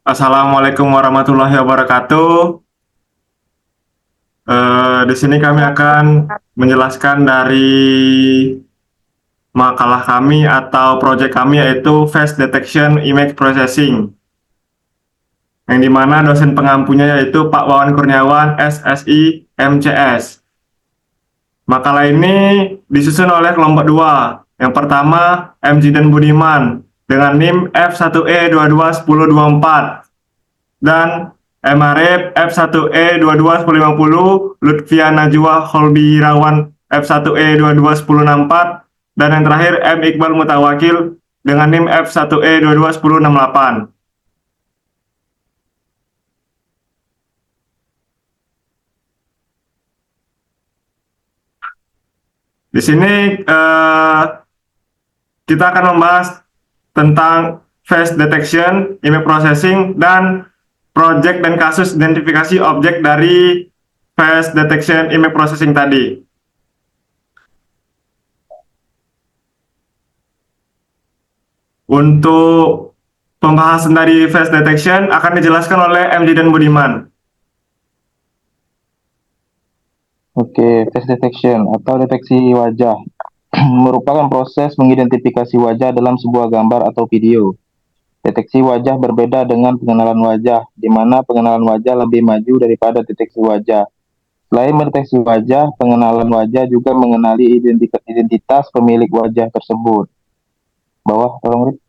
Assalamualaikum warahmatullahi wabarakatuh. Di sini kami akan menjelaskan dari makalah kami atau proyek kami yaitu Face Detection Image Processing, yang dimana dosen pengampunya yaitu Pak Wawan Kurniawan, SSI, MCS. Makalah ini disusun oleh kelompok 2. Yang pertama, MG dan Budiman dengan NIM F1E221024 dan Emarep F1E221050, Lutfia Najwa Holbirawan F1E221064, dan yang terakhir M Iqbal Mutawakil dengan NIM F1E221068. Di sini kita akan membahas tentang face detection, image processing, dan project dan kasus identifikasi objek dari face detection image processing tadi. Untuk pembahasan dari face detection akan dijelaskan oleh MD dan Budiman. Oke, face detection atau deteksi wajah merupakan proses mengidentifikasi wajah dalam sebuah gambar atau video. Deteksi wajah berbeda dengan pengenalan wajah, di mana pengenalan wajah lebih maju daripada deteksi wajah. Selain mendeteksi wajah, pengenalan wajah juga mengenali identitas pemilik wajah tersebut. Bawah, tolong, Rit.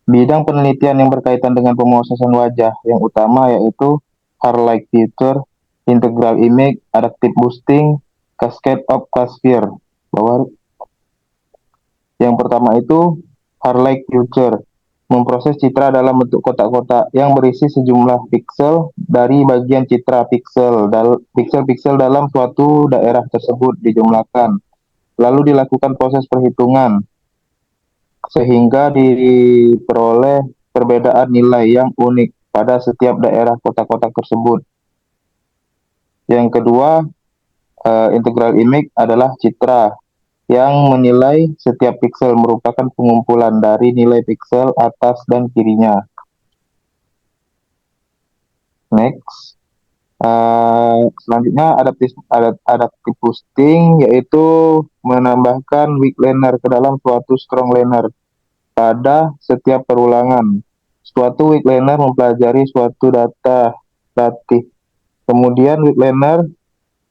Bidang penelitian yang berkaitan dengan pemrosesan wajah yang utama yaitu hair-like feature, integral image, adaptive boosting, cascade of classifier. Bawah. Yang pertama itu hair-like feature, memproses citra dalam bentuk kotak-kotak yang berisi sejumlah piksel dari bagian citra piksel-piksel dalam suatu daerah tersebut dijumlahkan, lalu dilakukan proses perhitungan sehingga diperoleh perbedaan nilai yang unik pada setiap daerah kotak-kotak tersebut. Yang kedua, integral image adalah citra yang menilai setiap piksel merupakan pengumpulan dari nilai piksel atas dan kirinya. Next. Selanjutnya adaptive boosting, yaitu menambahkan weak liner ke dalam suatu strong liner pada setiap perulangan. Suatu weak liner mempelajari suatu data latih. Kemudian weak liner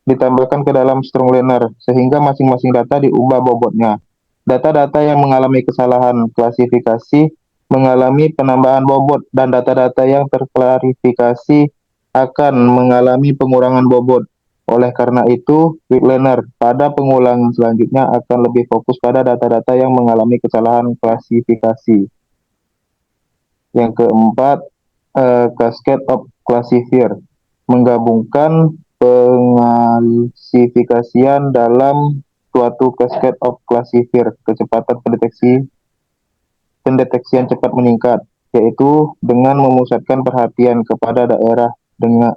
ditambahkan ke dalam strong liner sehingga masing-masing data diubah bobotnya. Data-data yang mengalami kesalahan klasifikasi mengalami penambahan bobot dan data-data yang terklarifikasi akan mengalami pengurangan bobot. Oleh karena itu, weak liner pada pengulangan selanjutnya akan lebih fokus pada data-data yang mengalami kesalahan klasifikasi. Yang keempat, cascade of classifier, menggabungkan pengklasifikasian dalam suatu cascade of classifier, kecepatan pendeteksian cepat meningkat, yaitu dengan memusatkan perhatian kepada daerah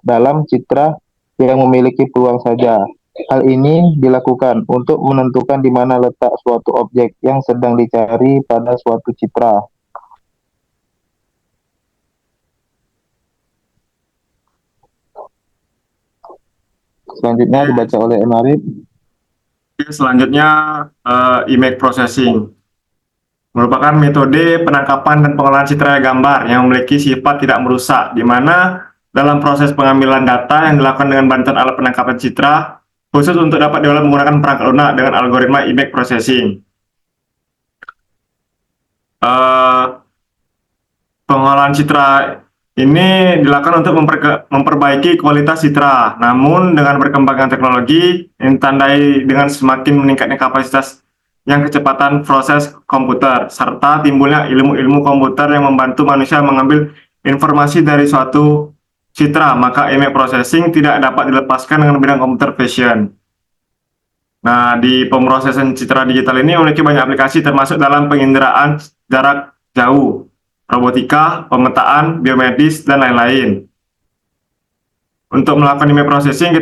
dalam citra yang memiliki peluang saja. Hal ini dilakukan untuk menentukan di mana letak suatu objek yang sedang dicari pada suatu citra. Selanjutnya dibaca oleh Emarip. Selanjutnya, image processing merupakan metode penangkapan dan pengolahan citra gambar yang memiliki sifat tidak merusak, di mana dalam proses pengambilan data yang dilakukan dengan bantuan alat penangkapan citra, khusus untuk dapat diolah menggunakan perangkat lunak dengan algoritma image processing. Pengolahan citra ini dilakukan untuk memperbaiki kualitas citra, namun dengan berkembangnya teknologi yang ditandai dengan semakin meningkatnya kapasitas yang kecepatan proses komputer, serta timbulnya ilmu-ilmu komputer yang membantu manusia mengambil informasi dari suatu citra, maka image processing tidak dapat dilepaskan dengan bidang computer vision. Nah, di pemrosesan citra digital ini memiliki banyak aplikasi termasuk dalam penginderaan jarak jauh, robotika, pemetaan, biomedis, dan lain-lain. Untuk melakukan image processing,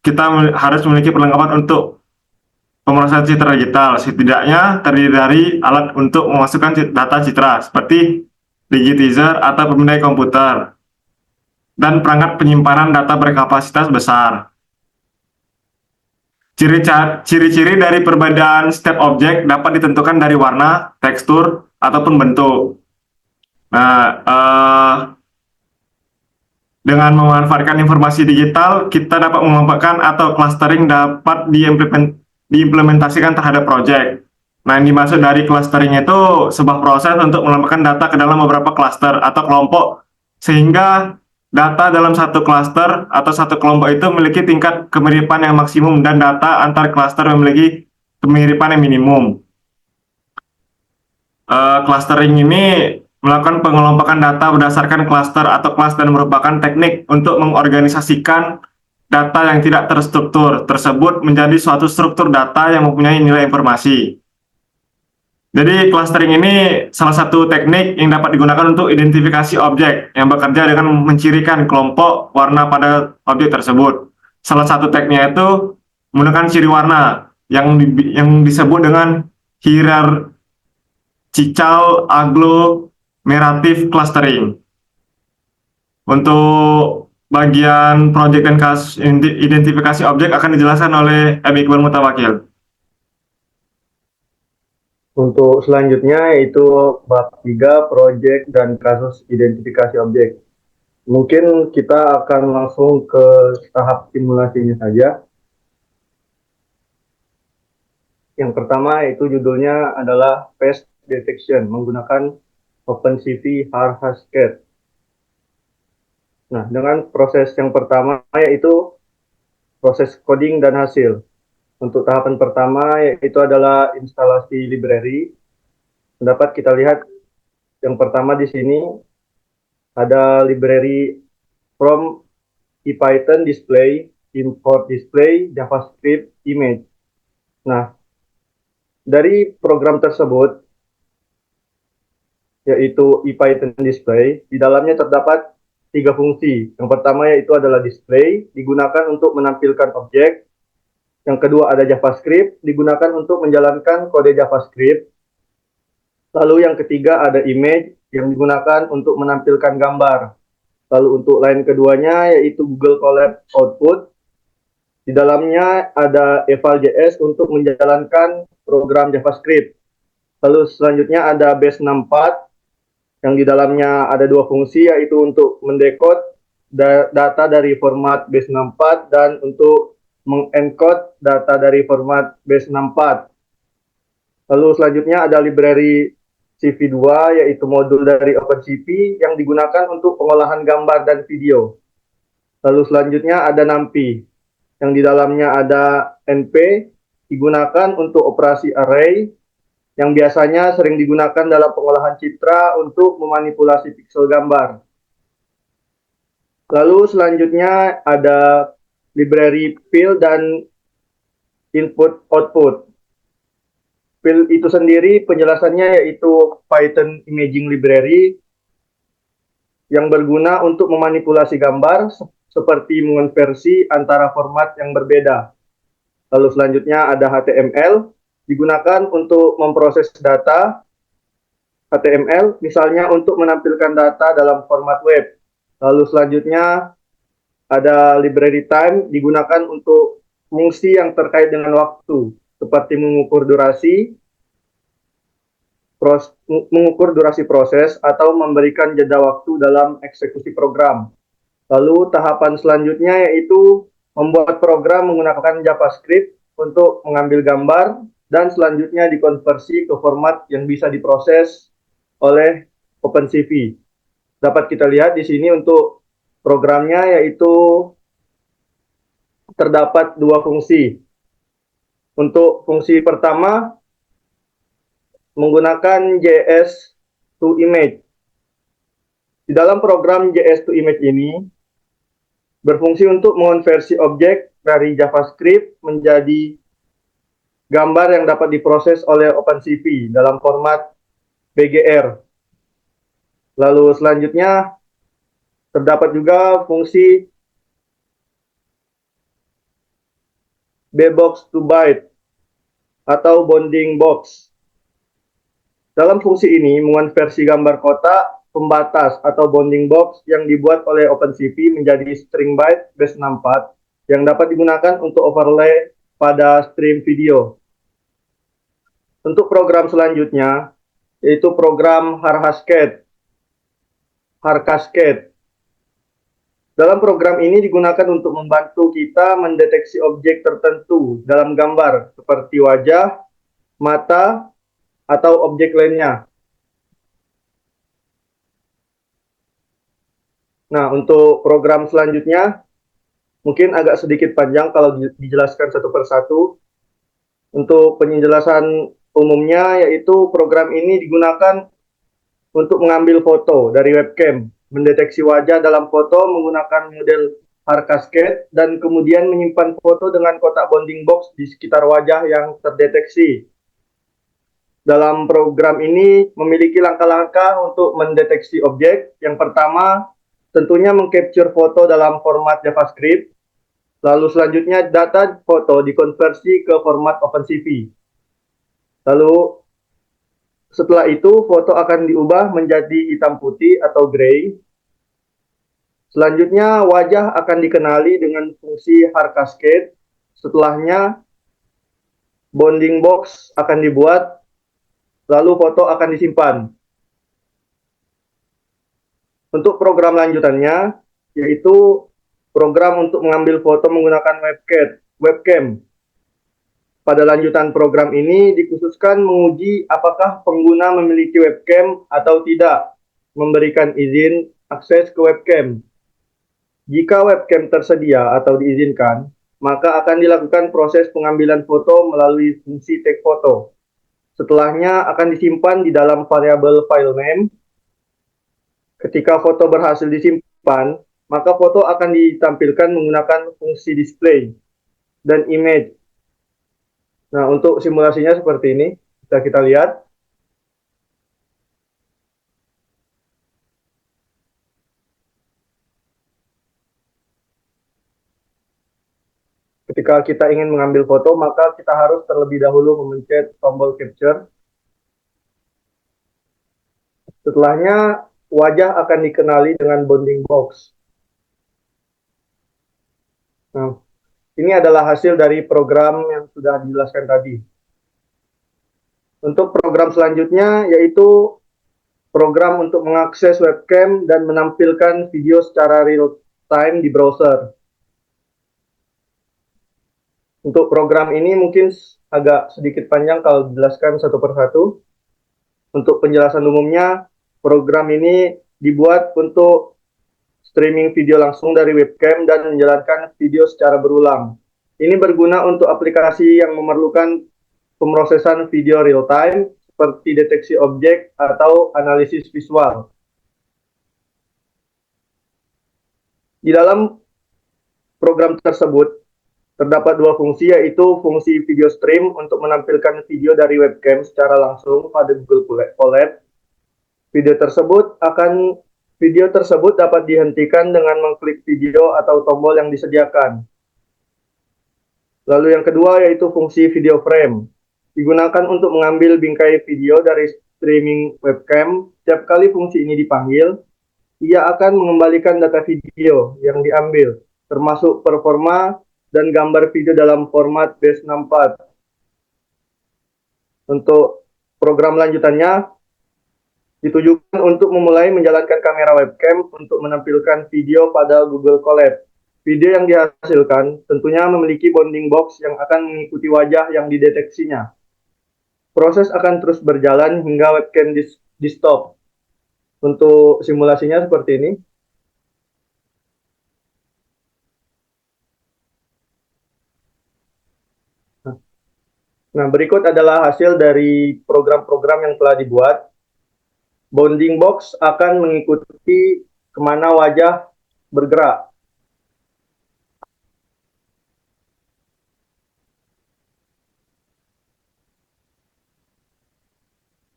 kita harus memiliki perlengkapan untuk pemrosesan citra digital. Setidaknya terdiri dari alat untuk memasukkan data citra seperti digitizer atau pemindai komputer dan perangkat penyimpanan data berkapasitas besar. Ciri-ciri dari perbedaan step objek dapat ditentukan dari warna, tekstur, ataupun bentuk. Nah, dengan memanfaatkan informasi digital, kita dapat memanfaatkan atau clustering dapat diimplementasikan terhadap proyek. Nah, yang dimaksud dari clustering itu sebuah proses untuk melambangkan data ke dalam beberapa cluster atau kelompok, sehingga data dalam satu cluster atau satu kelompok itu memiliki tingkat kemiripan yang maksimum dan data antar cluster memiliki kemiripan yang minimum. Clustering ini melakukan pengelompokan data berdasarkan cluster atau kelas dan merupakan teknik untuk mengorganisasikan data yang tidak terstruktur tersebut menjadi suatu struktur data yang mempunyai nilai informasi. Jadi clustering ini salah satu teknik yang dapat digunakan untuk identifikasi objek yang bekerja dengan mencirikan kelompok warna pada objek tersebut. Salah satu tekniknya itu menggunakan ciri warna yang disebut dengan hierarchical agglomerative clustering. Untuk bagian proyek dan kasus identifikasi objek akan dijelaskan oleh M. Iqbal Mutawakil. Untuk selanjutnya yaitu bab 3 proyek dan kasus identifikasi objek. Mungkin kita akan langsung ke tahap simulasinya saja. Yang pertama yaitu judulnya adalah face detection menggunakan OpenCV Harhasket. Nah, dengan proses yang pertama yaitu proses coding dan hasil. Untuk tahapan pertama yaitu adalah instalasi library. Dapat kita lihat yang pertama di sini ada library from IPython display, import display, JavaScript image. Nah, dari program tersebut yaitu IPython display, di dalamnya terdapat 3 fungsi. Yang pertama yaitu adalah display, digunakan untuk menampilkan objek. Yang kedua ada JavaScript, digunakan untuk menjalankan kode JavaScript. Lalu yang ketiga ada image, yang digunakan untuk menampilkan gambar. Lalu untuk line keduanya yaitu Google Colab output. Di dalamnya ada eval.js untuk menjalankan program JavaScript. Lalu selanjutnya ada base64, yang di dalamnya ada 2 fungsi yaitu untuk mendekode data dari format base64 dan untuk mengencode data dari format base64. Lalu selanjutnya ada library CV2 yaitu modul dari OpenCV yang digunakan untuk pengolahan gambar dan video. Lalu selanjutnya ada NumPy yang di dalamnya ada NP digunakan untuk operasi array yang biasanya sering digunakan dalam pengolahan citra untuk memanipulasi pixel gambar. Lalu selanjutnya ada library fill dan input output. Fill itu sendiri penjelasannya yaitu Python Imaging Library yang berguna untuk memanipulasi gambar seperti mengonversi antara format yang berbeda. Lalu selanjutnya ada HTML, digunakan untuk memproses data HTML, misalnya untuk menampilkan data dalam format web. Lalu selanjutnya ada library time, digunakan untuk fungsi yang terkait dengan waktu, seperti mengukur durasi proses atau memberikan jeda waktu dalam eksekusi program. Lalu tahapan selanjutnya yaitu membuat program menggunakan JavaScript untuk mengambil gambar dan selanjutnya dikonversi ke format yang bisa diproses oleh OpenCV. Dapat kita lihat di sini untuk programnya yaitu terdapat 2 fungsi. Untuk fungsi pertama menggunakan JS to image. Di dalam program JS to image ini berfungsi untuk mengonversi objek dari JavaScript menjadi gambar yang dapat diproses oleh OpenCV dalam format BGR. Lalu selanjutnya terdapat juga fungsi bbox to byte atau bounding box. Dalam fungsi ini mengonversi gambar kotak pembatas atau bounding box yang dibuat oleh OpenCV menjadi string byte base64 yang dapat digunakan untuk overlay pada stream video. Untuk program selanjutnya yaitu program Harcascade. Dalam program ini digunakan untuk membantu kita mendeteksi objek tertentu dalam gambar seperti wajah, mata, atau objek lainnya. Nah, untuk program selanjutnya mungkin agak sedikit panjang kalau dijelaskan satu persatu. Untuk penjelasan umumnya yaitu program ini digunakan untuk mengambil foto dari webcam, mendeteksi wajah dalam foto menggunakan model Harcascade, dan kemudian menyimpan foto dengan kotak bounding box di sekitar wajah yang terdeteksi. Dalam program ini memiliki langkah-langkah untuk mendeteksi objek. Yang pertama, tentunya mengcapture foto dalam format JavaScript. Lalu selanjutnya data foto dikonversi ke format OpenCV. Lalu setelah itu foto akan diubah menjadi hitam putih atau gray. Selanjutnya wajah akan dikenali dengan fungsi Harcascade. Setelahnya bounding box akan dibuat, lalu foto akan disimpan. Untuk program lanjutannya yaitu program untuk mengambil foto menggunakan webcam. Pada lanjutan program ini dikhususkan menguji apakah pengguna memiliki webcam atau tidak, memberikan izin akses ke webcam. Jika webcam tersedia atau diizinkan, maka akan dilakukan proses pengambilan foto melalui fungsi take photo. Setelahnya akan disimpan di dalam variabel file name. Ketika foto berhasil disimpan, maka foto akan ditampilkan menggunakan fungsi display dan image. Nah, untuk simulasinya seperti ini, bisa kita lihat. Ketika kita ingin mengambil foto, maka kita harus terlebih dahulu memencet tombol capture. Setelahnya, wajah akan dikenali dengan bounding box. Nah, ini adalah hasil dari program yang sudah dijelaskan tadi. Untuk program selanjutnya yaitu program untuk mengakses webcam dan menampilkan video secara real time di browser. Untuk program ini mungkin agak sedikit panjang kalau dijelaskan satu persatu. Untuk penjelasan umumnya, program ini dibuat untuk streaming video langsung dari webcam dan menjalankan video secara berulang. Ini berguna untuk aplikasi yang memerlukan pemrosesan video real time seperti deteksi objek atau analisis visual. Di dalam program tersebut terdapat dua fungsi, yaitu fungsi video stream untuk menampilkan video dari webcam secara langsung pada Google Colab. Video tersebut dapat dihentikan dengan mengklik video atau tombol yang disediakan. Lalu yang kedua yaitu fungsi video frame. Digunakan untuk mengambil bingkai video dari streaming webcam. Setiap kali fungsi ini dipanggil, ia akan mengembalikan data video yang diambil, termasuk performa dan gambar video dalam format base64. Untuk program lanjutannya, ditujukan untuk memulai menjalankan kamera webcam untuk menampilkan video pada Google Colab. Video yang dihasilkan tentunya memiliki bounding box yang akan mengikuti wajah yang dideteksinya. Proses akan terus berjalan hingga webcam di stop. Untuk simulasinya seperti ini. Nah, berikut adalah hasil dari program-program yang telah dibuat. Bounding box akan mengikuti kemana wajah bergerak.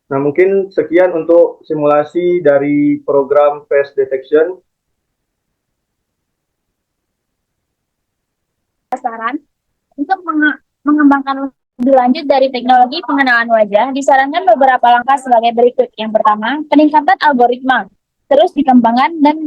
Nah, mungkin sekian untuk simulasi dari program face detection. Saran untuk mengembangkan Lebih lanjut dari teknologi pengenalan wajah, disarankan beberapa langkah sebagai berikut. Yang pertama, peningkatan algoritma. Terus dikembangkan dan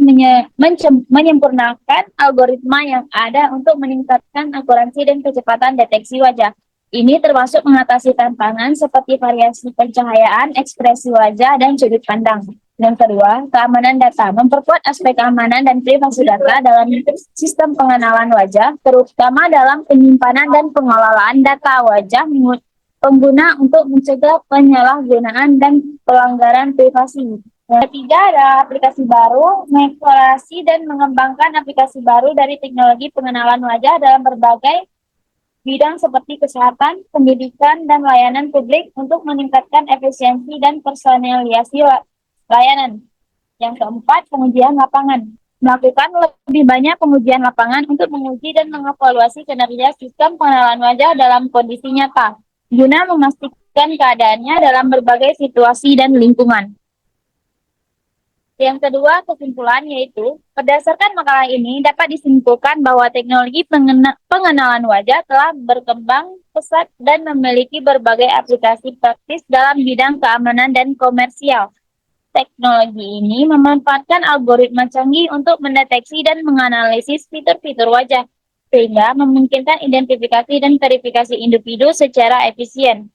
menyempurnakan algoritma yang ada untuk meningkatkan akurasi dan kecepatan deteksi wajah. Ini termasuk mengatasi tantangan seperti variasi pencahayaan, ekspresi wajah, dan sudut pandang. Yang kedua, keamanan data. Memperkuat aspek keamanan dan privasi data dalam sistem pengenalan wajah, terutama dalam penyimpanan dan pengelolaan data wajah pengguna untuk mencegah penyalahgunaan dan pelanggaran privasi. Yang ketiga ada aplikasi baru, mengeksplorasi dan mengembangkan aplikasi baru dari teknologi pengenalan wajah dalam berbagai bidang seperti kesehatan, pendidikan, dan layanan publik untuk meningkatkan efisiensi dan personalisasi layanan. Yang keempat, pengujian lapangan. Melakukan lebih banyak pengujian lapangan untuk menguji dan mengevaluasi kinerja sistem pengenalan wajah dalam kondisi nyata, guna memastikan keadaannya dalam berbagai situasi dan lingkungan. Yang kedua, kesimpulan yaitu, berdasarkan makalah ini dapat disimpulkan bahwa teknologi pengenalan wajah telah berkembang pesat dan memiliki berbagai aplikasi praktis dalam bidang keamanan dan komersial. Teknologi ini memanfaatkan algoritma canggih untuk mendeteksi dan menganalisis fitur-fitur wajah, sehingga memungkinkan identifikasi dan verifikasi individu secara efisien.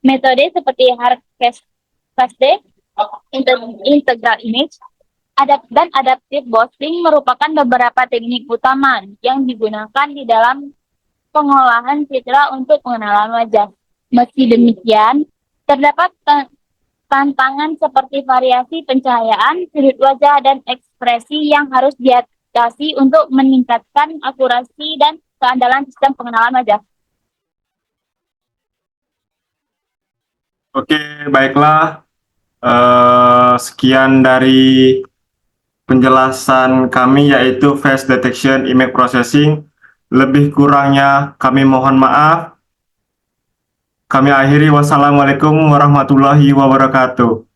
Metode seperti Hardcast-D, Integral Image, dan Adaptive Boosting merupakan beberapa teknik utama yang digunakan di dalam pengolahan citra untuk pengenalan wajah. Meski demikian, terdapat tantangan seperti variasi pencahayaan, sudut wajah, dan ekspresi yang harus diatasi untuk meningkatkan akurasi dan keandalan sistem pengenalan wajah. Oke, baiklah. Sekian dari penjelasan kami yaitu Face Detection Image Processing. Lebih kurangnya kami mohon maaf. Kami akhiri. Wassalamualaikum warahmatullahi wabarakatuh.